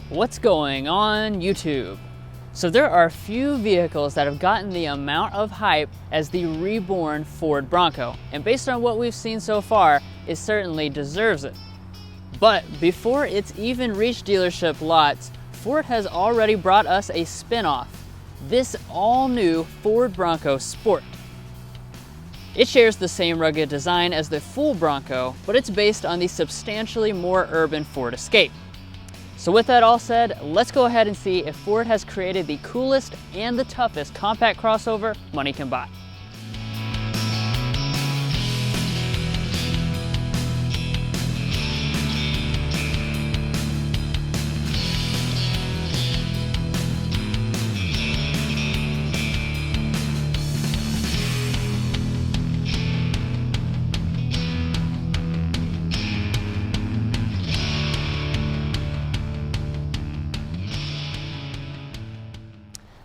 What's going on YouTube? So there are few vehicles that have gotten the amount of hype as the reborn Ford Bronco, and based on what we've seen so far, it certainly deserves it. But before it's even reached dealership lots, Ford has already brought us a spin-off, this all-new Ford Bronco Sport. It shares the same rugged design as the full Bronco, but it's based on the substantially more urban Ford Escape. So with that all said, let's go ahead and see if Ford has created the coolest and the toughest compact crossover money can buy.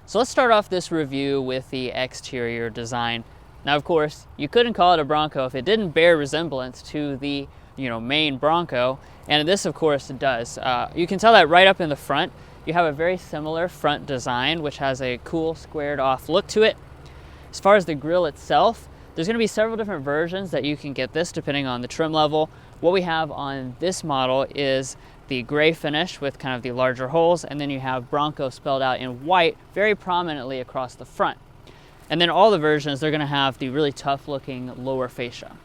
So let's start off this review with the exterior design. Now, of course, you couldn't call it a Bronco if it didn't bear resemblance to the main Bronco, and this, of course, it does. You can tell that right up in the front. You have a very similar front design, which has a cool squared off look to it. As far as the grille itself, there's going to be several different versions that you can get this depending on the trim level. What we have on this model is the gray finish with kind of the larger holes, and then you have Bronco spelled out in white very prominently across the front. And then all the versions, they're going to have the really tough looking lower fascia.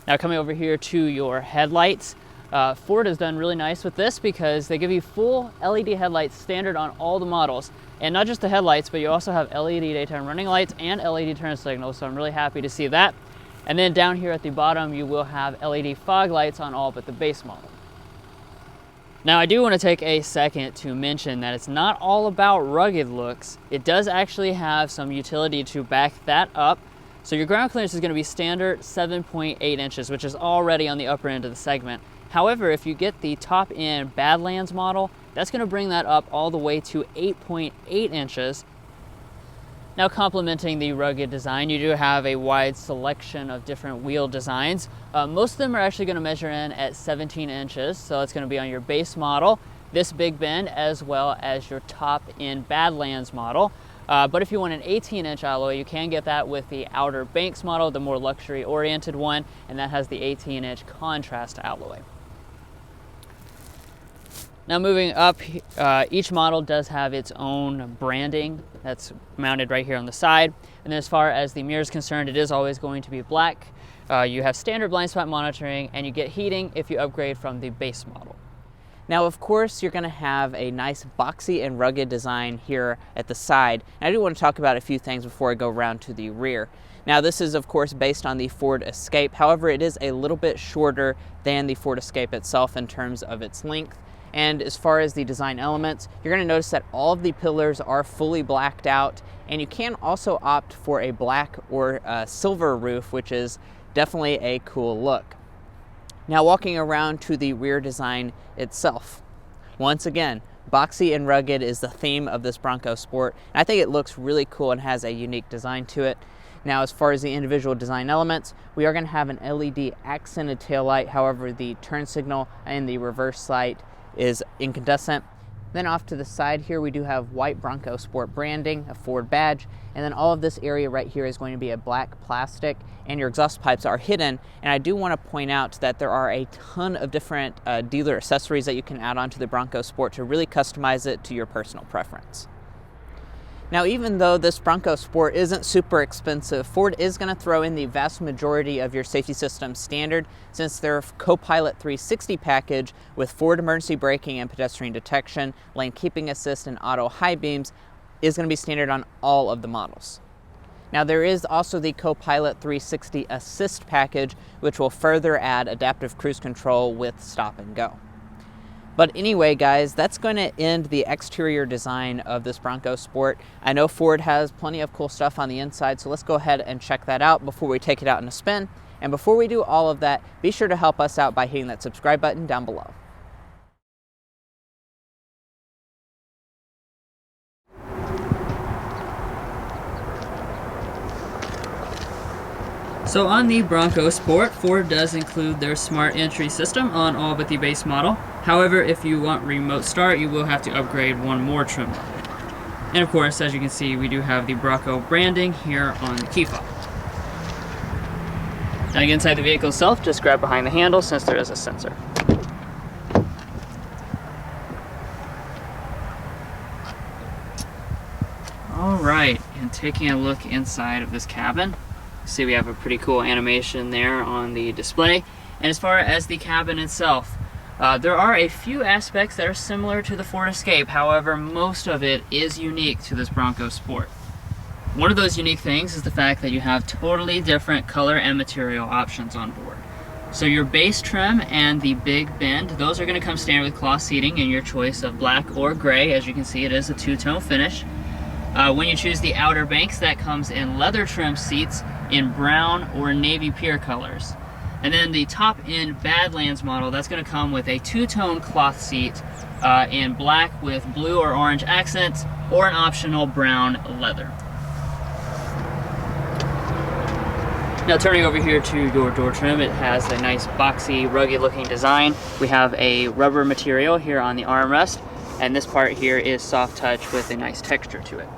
Now coming over here to your headlights, Ford has done really nice with this because they give you full LED headlights standard on all the models. And not just the headlights, but you also have LED daytime running lights and LED turn signals, so I'm really happy to see that. And then down here at the bottom, you will have LED fog lights on all but the base model. Now I do want to take a second to mention that it's not all about rugged looks. It does actually have some utility to back that up. So your ground clearance is going to be standard 7.8 inches, which is already on the upper end of the segment. However, if you get the top end Badlands model, that's going to bring that up all the way to 8.8 inches. Now, complementing the rugged design, you do have a wide selection of different wheel designs. Most of them are actually going to measure in at 17 inches, so it's going to be on your base model, this Big Bend, as well as your top-end Badlands model. But if you want an 18-inch alloy, you can get that with the Outer Banks model, the more luxury-oriented one, and that has the 18-inch contrast alloy. Now moving up, each model does have its own branding that's mounted right here on the side. And then as far as the mirror is concerned, it is always going to be black. You have standard blind spot monitoring, and you get heating if you upgrade from the base model. Now, of course, you're going to have a nice boxy and rugged design here at the side. And I do want to talk about a few things before I go around to the rear. Now, this is, of course, based on the Ford Escape. However, it is a little bit shorter than the Ford Escape itself in terms of its length. And as far as the design elements, you're going to notice that all of the pillars are fully blacked out, and you can also opt for a black or silver roof, which is definitely a cool look. Now, walking around to the rear design itself, once again, boxy and rugged is the theme of this Bronco Sport, and I think it looks really cool and has a unique design to it. Now, as far as the individual design elements, we are going to have an LED accented taillight. However, the turn signal and the reverse light is incandescent. Then off to the side here, we do have white Bronco Sport branding, a Ford badge, and then all of this area right here is going to be a black plastic, and your exhaust pipes are hidden. And I do want to point out that there are a ton of different dealer accessories that you can add on to the Bronco Sport to really customize it to your personal preference. Now, even though this Bronco Sport isn't super expensive, Ford is going to throw in the vast majority of your safety systems standard, since their Co-Pilot 360 package with Ford emergency braking and pedestrian detection, lane keeping assist, and auto high beams is going to be standard on all of the models. Now, there is also the Co-Pilot 360 assist package, which will further add adaptive cruise control with stop and go. But anyway, guys, that's going to end the exterior design of this Bronco Sport. I know Ford has plenty of cool stuff on the inside, so let's go ahead and check that out before we take it out in a spin. And before we do all of that, be sure to help us out by hitting that subscribe button down below. So on the Bronco Sport, Ford does include their smart entry system on all but the base model. However, if you want remote start, you will have to upgrade one more trim level. And of course, as you can see, we do have the Bronco branding here on the key fob. Now to get inside the vehicle itself, just grab behind the handle since there is a sensor. Alright, and taking a look inside of this cabin, see we have a pretty cool animation there on the display. And as far as the cabin itself, there are a few aspects that are similar to the Ford Escape. However, most of it is unique to this Bronco Sport. One of those unique things is the fact that you have totally different color and material options on board. So your base trim and the big bend, those are going to come standard with cloth seating in your choice of black or gray. As you can see, it is a two-tone finish. When you choose the outer banks, that comes in leather trim seats in brown or navy pier colors. And then the top-end Badlands model, that's going to come with a two-tone cloth seat in black with blue or orange accents, or an optional brown leather. Now turning over here to your door trim, it has a nice boxy, rugged-looking design. We have a rubber material here on the armrest, and this part here is soft touch with a nice texture to it.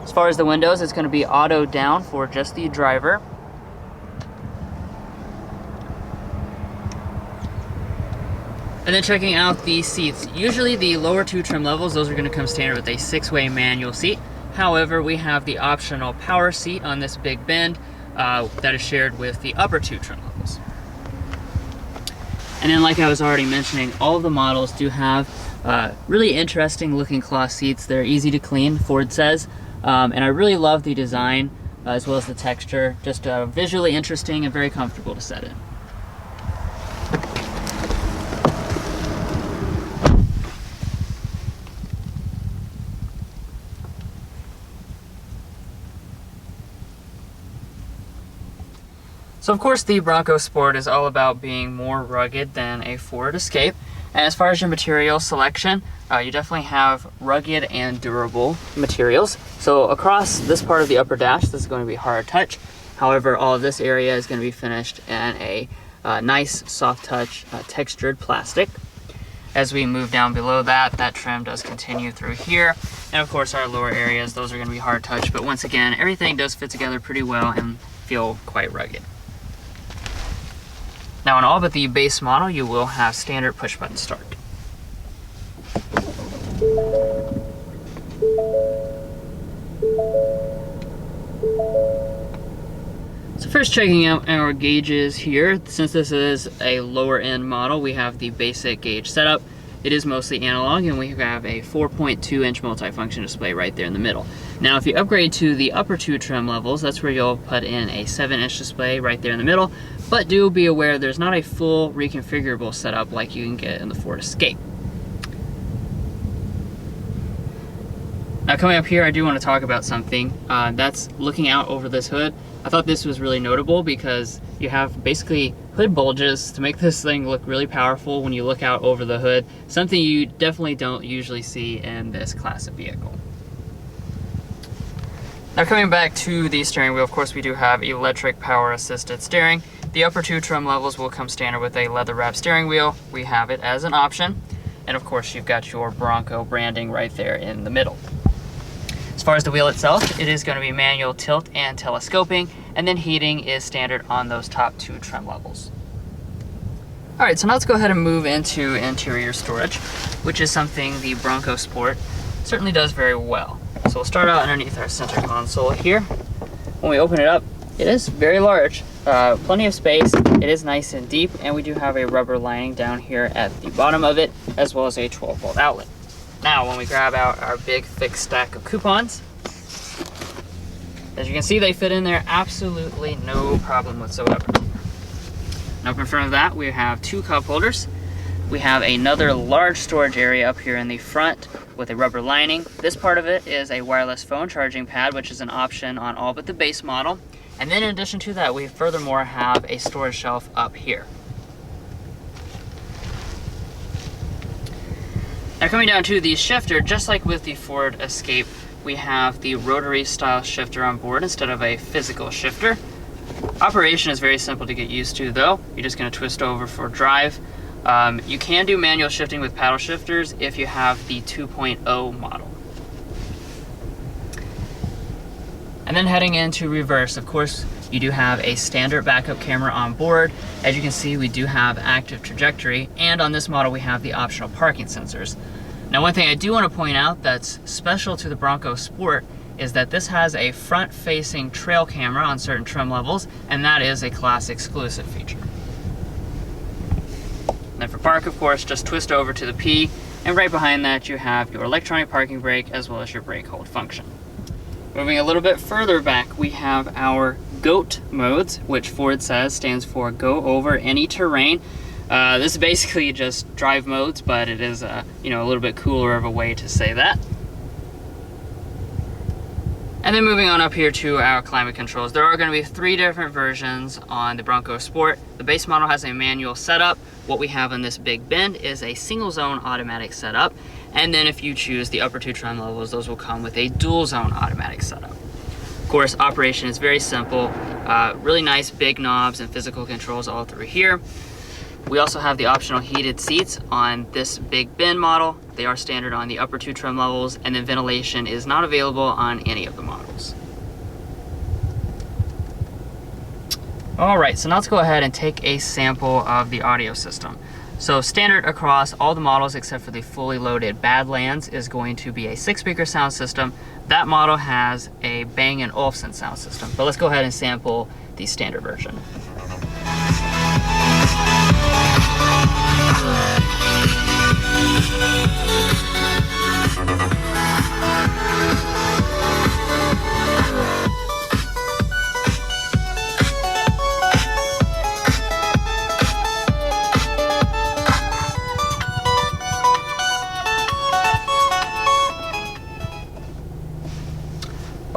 As far as the windows, it's going to be auto down for just the driver. And then checking out the seats. Usually the lower two trim levels, those are going to come standard with a 6-way manual seat. However, we have the optional power seat on this big bend that is shared with the upper two trim levels. And then, like I was already mentioning, all of the models do have really interesting looking cloth seats. They're easy to clean, Ford says. And I really love the design as well as the texture. Just visually interesting and very comfortable to set in. So of course the Bronco Sport is all about being more rugged than a Ford Escape. And as far as your material selection, you definitely have rugged and durable materials. So across this part of the upper dash, this is going to be hard touch. However, all of this area is going to be finished in a nice soft touch textured plastic. As we move down below that, that trim does continue through here. And of course our lower areas, those are going to be hard touch. But once again, everything does fit together pretty well and feel quite rugged. Now on all but the base model, you will have standard push button start. So first checking out our gauges here. Since this is a lower end model, we have the basic gauge setup. It is mostly analog, and we have a 4.2-inch multifunction display right there in the middle. Now if you upgrade to the upper two trim levels, that's where you'll put in a 7-inch display right there in the middle. But do be aware there's not a full reconfigurable setup like you can get in the Ford Escape. Now coming up here, I do want to talk about something that's looking out over this hood. I thought this was really notable because you have basically hood bulges to make this thing look really powerful when you look out over the hood, something you definitely don't usually see in this class of vehicle. Now coming back to the steering wheel, of course we do have electric power assisted steering. The upper two trim levels will come standard with a leather wrap steering wheel. We have it as an option. And of course you've got your Bronco branding right there in the middle. As far as the wheel itself, it is going to be manual tilt and telescoping, and then heating is standard on those top two trim levels. Alright, so now let's go ahead and move into interior storage, which is something the Bronco Sport certainly does very well. So we'll start out underneath our center console here. When we open it up, it is very large, plenty of space, it is nice and deep, and we do have a rubber lining down here at the bottom of it, as well as a 12-volt outlet. Now, when we grab out our big thick stack of coupons, as you can see, they fit in there absolutely no problem whatsoever. Now up in front of that, we have two cup holders. We have another large storage area up here in the front with a rubber lining. This part of it is a wireless phone charging pad, which is an option on all but the base model. And then in addition to that, we furthermore have a storage shelf up here. Now coming down to the shifter, just like with the Ford Escape, we have the rotary style shifter on board instead of a physical shifter. Operation is very simple to get used to though. You're just going to twist over for drive. You can do manual shifting with paddle shifters if you have the 2.0 model. And then heading into reverse, of course, you do have a standard backup camera on board. As you can see, we do have active trajectory, and on this model we have the optional parking sensors. Now, one thing I do want to point out that's special to the Bronco Sport is that this has a front-facing trail camera on certain trim levels, and that is a class exclusive feature. And then for park, of course, just twist over to the P, and right behind that you have your electronic parking brake as well as your brake hold function. Moving a little bit further back, we have our GOAT modes, which Ford says stands for Go Over Any Terrain. This is basically just drive modes, but it is a little bit cooler of a way to say that. And then moving on up here to our climate controls, there are going to be 3 different versions on the Bronco Sport. The base model has a manual setup. What we have in this big bend is a single zone automatic setup. And then if you choose the upper 2 trim levels, those will come with a dual zone automatic setup. Of course, operation is very simple. Really nice big knobs and physical controls all through here. We also have the optional heated seats on this big bend model. They are standard on the upper 2 trim levels, and then ventilation is not available on any of the models. All right, so now let's go ahead and take a sample of the audio system. So standard across all the models except for the fully loaded Badlands is going to be a 6-speaker sound system. That model has a Bang & Olufsen sound system, but let's go ahead and sample the standard version.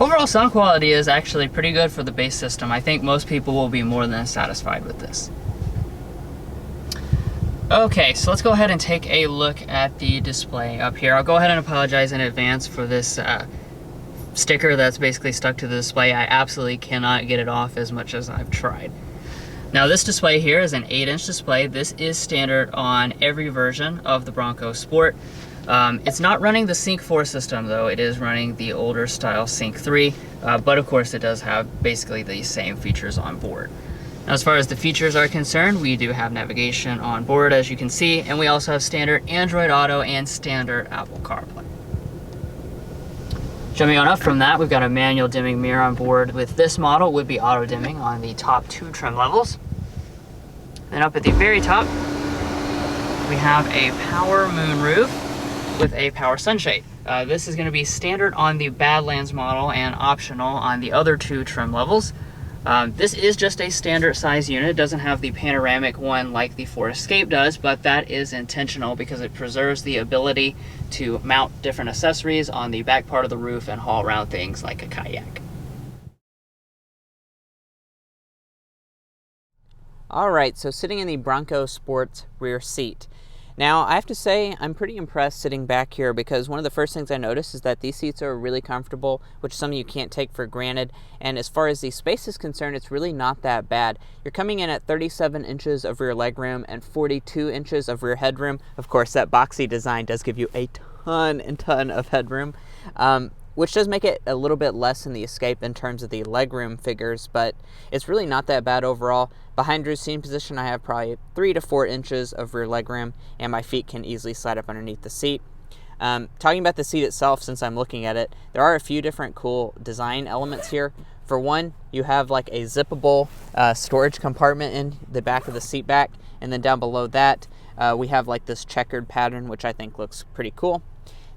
Overall sound quality is actually pretty good for the base system. I think most people will be more than satisfied with this. Okay, so let's go ahead and take a look at the display up here. I'll go ahead and apologize in advance for this sticker that's basically stuck to the display. I absolutely cannot get it off as much as I've tried. Now this display here is an 8-inch display. This is standard on every version of the Bronco Sport. It's not running the Sync 4 system though, it is running the older style Sync 3, but of course it does have basically the same features on board. Now, as far as the features are concerned, we do have navigation on board as you can see, and we also have standard Android Auto and standard Apple CarPlay. Jumping on up from that, we've got a manual dimming mirror on board. With this model, would be auto dimming on the top 2 trim levels. Then up at the very top, we have a power moonroof with a power sunshade. This is going to be standard on the Badlands model and optional on the other 2 trim levels. This is just a standard size unit. It doesn't have the panoramic one like the Ford Escape does, but that is intentional because it preserves the ability to mount different accessories on the back part of the roof and haul around things like a kayak. Alright, so sitting in the Bronco Sports rear seat. Now, I have to say, I'm pretty impressed sitting back here because one of the first things I noticed is that these seats are really comfortable, which is something you can't take for granted. And as far as the space is concerned, it's really not that bad. You're coming in at 37 inches of rear legroom and 42 inches of rear headroom. Of course, that boxy design does give you a ton of headroom, which does make it a little bit less in the Escape in terms of the legroom figures, but it's really not that bad overall. Behind Drew's seating position, I have probably 3 to 4 inches of rear legroom, and my feet can easily slide up underneath the seat. Talking about the seat itself, since I'm looking at it, there are a few different cool design elements here. For one, you have like a zippable storage compartment in the back of the seat back, and then down below that, we have like this checkered pattern, which I think looks pretty cool.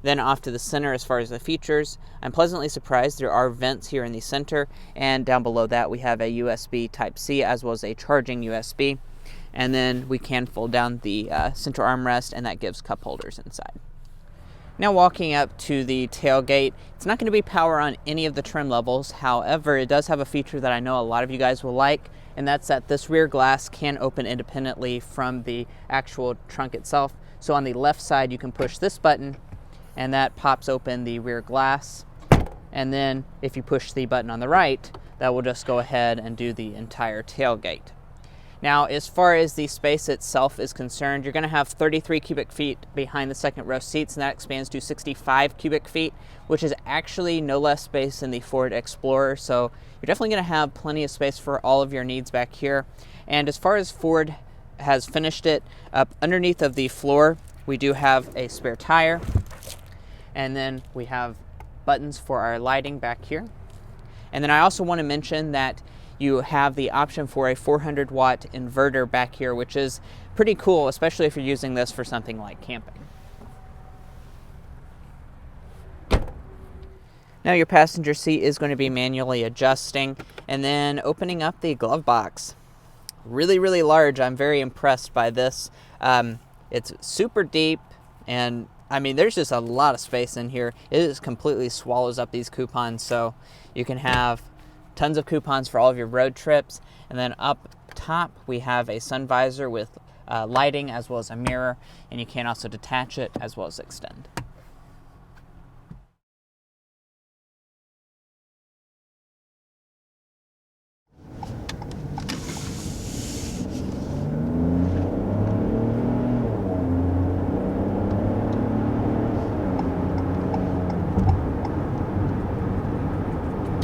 Then off to the center, as far as the features, I'm pleasantly surprised there are vents here in the center, and down below that we have a USB Type-C as well as a charging USB. And then we can fold down the central armrest, and that gives cup holders inside. Now walking up to the tailgate, it's not going to be power on any of the trim levels. However, it does have a feature that I know a lot of you guys will like, and that's that this rear glass can open independently from the actual trunk itself. So on the left side, you can push this button, and that pops open the rear glass. And then if you push the button on the right, that will just go ahead and do the entire tailgate. Now, as far as the space itself is concerned, you're going to have 33 cubic feet behind the second row seats, and that expands to 65 cubic feet, which is actually no less space than the Ford Explorer. So you're definitely going to have plenty of space for all of your needs back here. And as far as Ford has finished it, up underneath of the floor, we do have a spare tire. And then we have buttons for our lighting back here. And then I also want to mention that you have the option for a 400 watt inverter back here, which is pretty cool, especially if you're using this for something like camping. Now your passenger seat is going to be manually adjusting, and then opening up the glove box. Really, really large. I'm very impressed by this. It's super deep, and I mean, there's just a lot of space in here. It just completely swallows up these coupons, so you can have tons of coupons for all of your road trips. And then up top, we have a sun visor with lighting as well as a mirror, and you can also detach it as well as extend.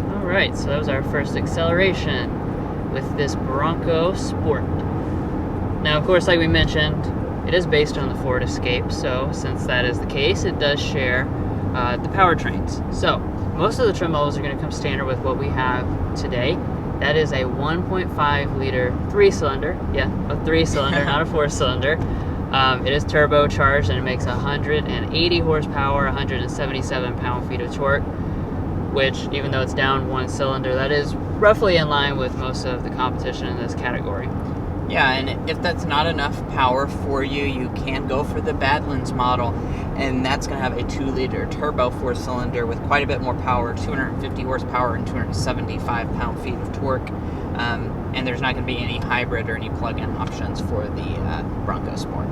Alright, so that was our first acceleration with this Bronco Sport. Now, of course, like we mentioned, it is based on the Ford Escape, so since that is the case, it does share the powertrains. So, most of the trim levels are going to come standard with what we have today. That is a 1.5 liter 3-cylinder. Yeah, a 3-cylinder, not a 4-cylinder. It is turbocharged, and it makes 180 horsepower, 177 pound-feet of torque, which, even though it's down 1 cylinder, that is roughly in line with most of the competition in this category. Yeah, and if that's not enough power for you, you can go for the Badlands model, and that's going to have a 2-liter turbo 4-cylinder with quite a bit more power, 250 horsepower and 275 pound-feet of torque. And there's not going to be any hybrid or any plug-in options for the Bronco Sport.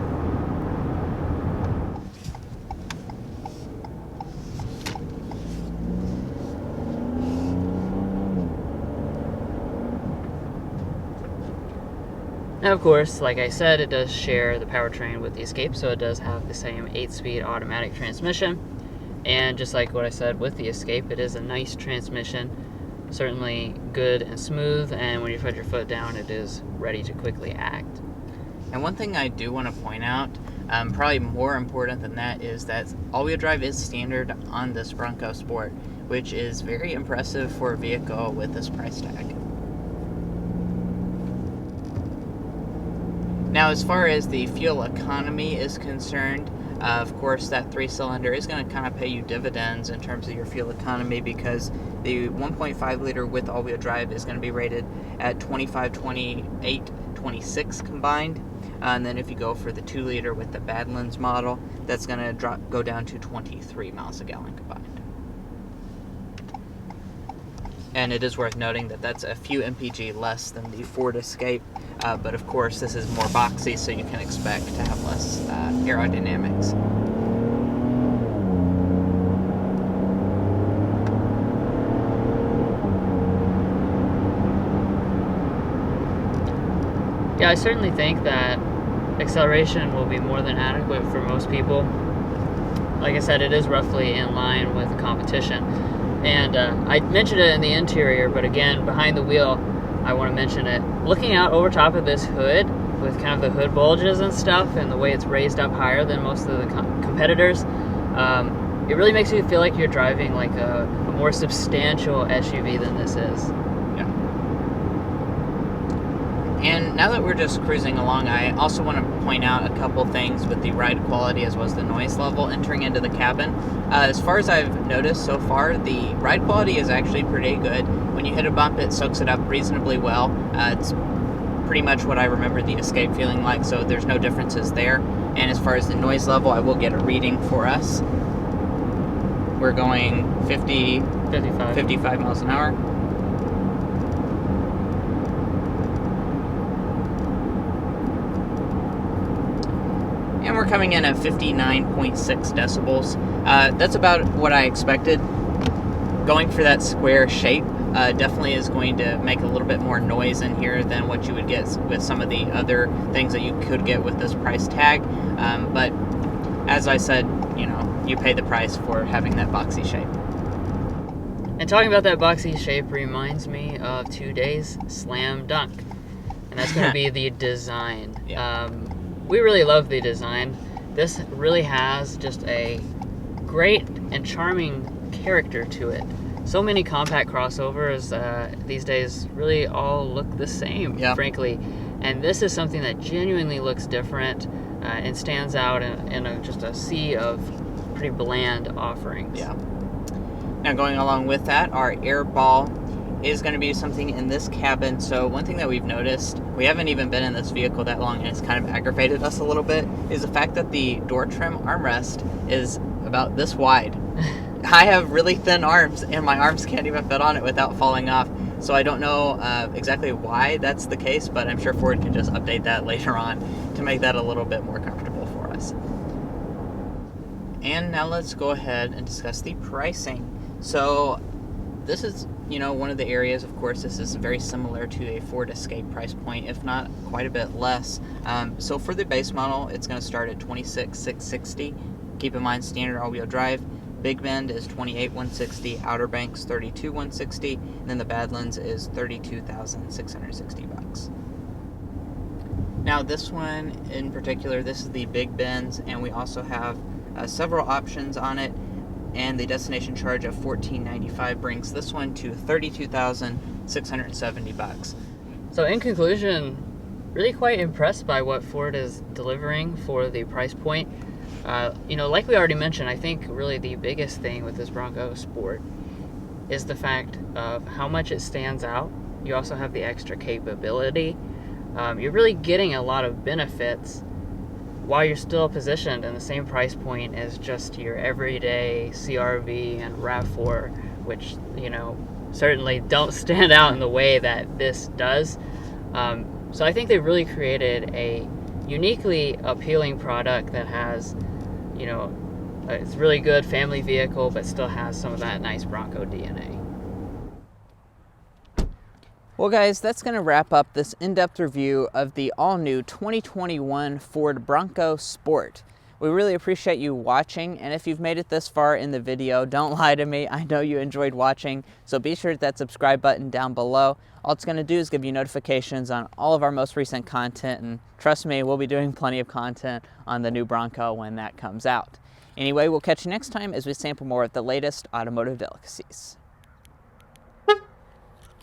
Now, of course, like I said, it does share the powertrain with the Escape, so it does have the same 8-speed automatic transmission. And just like what I said with the Escape, it is a nice transmission, certainly good and smooth, and when you put your foot down, it is ready to quickly act. And one thing I do want to point out, probably more important than that, is that all-wheel drive is standard on this Bronco Sport, which is very impressive for a vehicle with this price tag. Now, as far as the fuel economy is concerned, of course, that 3-cylinder is going to kind of pay you dividends in terms of your fuel economy, because the 1.5 liter with all-wheel drive is going to be rated at 25, 28, 26 combined. And then if you go for the 2-liter with the Badlands model, that's going to go down to 23 miles a gallon combined. And it is worth noting that that's a few mpg less than the Ford Escape, but of course this is more boxy, so you can expect to have less aerodynamics. Yeah, I certainly think that acceleration will be more than adequate for most people. Like I said, it is roughly in line with the competition. And I mentioned it in the interior, but again, behind the wheel, I want to mention it. Looking out over top of this hood, with kind of the hood bulges and stuff, and the way it's raised up higher than most of the competitors, it really makes you feel like you're driving like a more substantial SUV than this is. Yeah. And now that we're just cruising along, I also want to point out a couple things with the ride quality as well as the noise level entering into the cabin. As far as I've noticed so far, the ride quality is actually pretty good. When you hit a bump, it soaks it up reasonably well. It's pretty much what I remember the Escape feeling like, so there's no differences there. And as far as the noise level, I will get a reading for us. We're going 55 miles an hour. And we're coming in at 59.6 decibels. That's about what I expected. Going for that square shape, definitely is going to make a little bit more noise in here than what you would get with some of the other things that you could get with this price tag. But as I said, you pay the price for having that boxy shape. And talking about that boxy shape reminds me of today's slam dunk, and that's going to be the design. Yeah. We really love the design. This really has just a great and charming character to it. So many compact crossovers these days really all look the same, frankly. And this is something that genuinely looks different and stands out in just a sea of pretty bland offerings. Yeah. Now, going along with that, our air ball is going to be something in this cabin. So one thing that we've noticed, we haven't even been in this vehicle that long, and it's kind of aggravated us a little bit, is the fact that the door trim armrest is about this wide. I have really thin arms, and my arms can't even fit on it without falling off. So I don't know exactly why that's the case, but I'm sure Ford can just update that later on to make that a little bit more comfortable for us. And now let's go ahead and discuss the pricing. So this is, one of the areas, of course, this is very similar to a Ford Escape price point, if not quite a bit less. So for the base model, it's going to start at $26,660. Keep in mind, standard all-wheel drive. Big Bend is $28,160, Outer Banks $32,160, and then the Badlands is $32,660. Now this one in particular, this is the Big Bends, and we also have several options on it, and the destination charge of $14.95 brings this one to $32,670. So in conclusion, really quite impressed by what Ford is delivering for the price point. Like we already mentioned, I think really the biggest thing with this Bronco Sport is the fact of how much it stands out. You also have the extra capability. You're really getting a lot of benefits while you're still positioned in the same price point as just your everyday CR-V and RAV4, which, certainly don't stand out in the way that this does. So I think they've really created a uniquely appealing product that has, it's a really good family vehicle, but still has some of that nice Bronco DNA. Well, guys, that's going to wrap up this in-depth review of the all-new 2021 Ford Bronco Sport. We really appreciate you watching, and if you've made it this far in the video, don't lie to me. I know you enjoyed watching, so be sure to hit that subscribe button down below. All it's going to do is give you notifications on all of our most recent content, and trust me, we'll be doing plenty of content on the new Bronco when that comes out. Anyway, we'll catch you next time as we sample more of the latest automotive delicacies.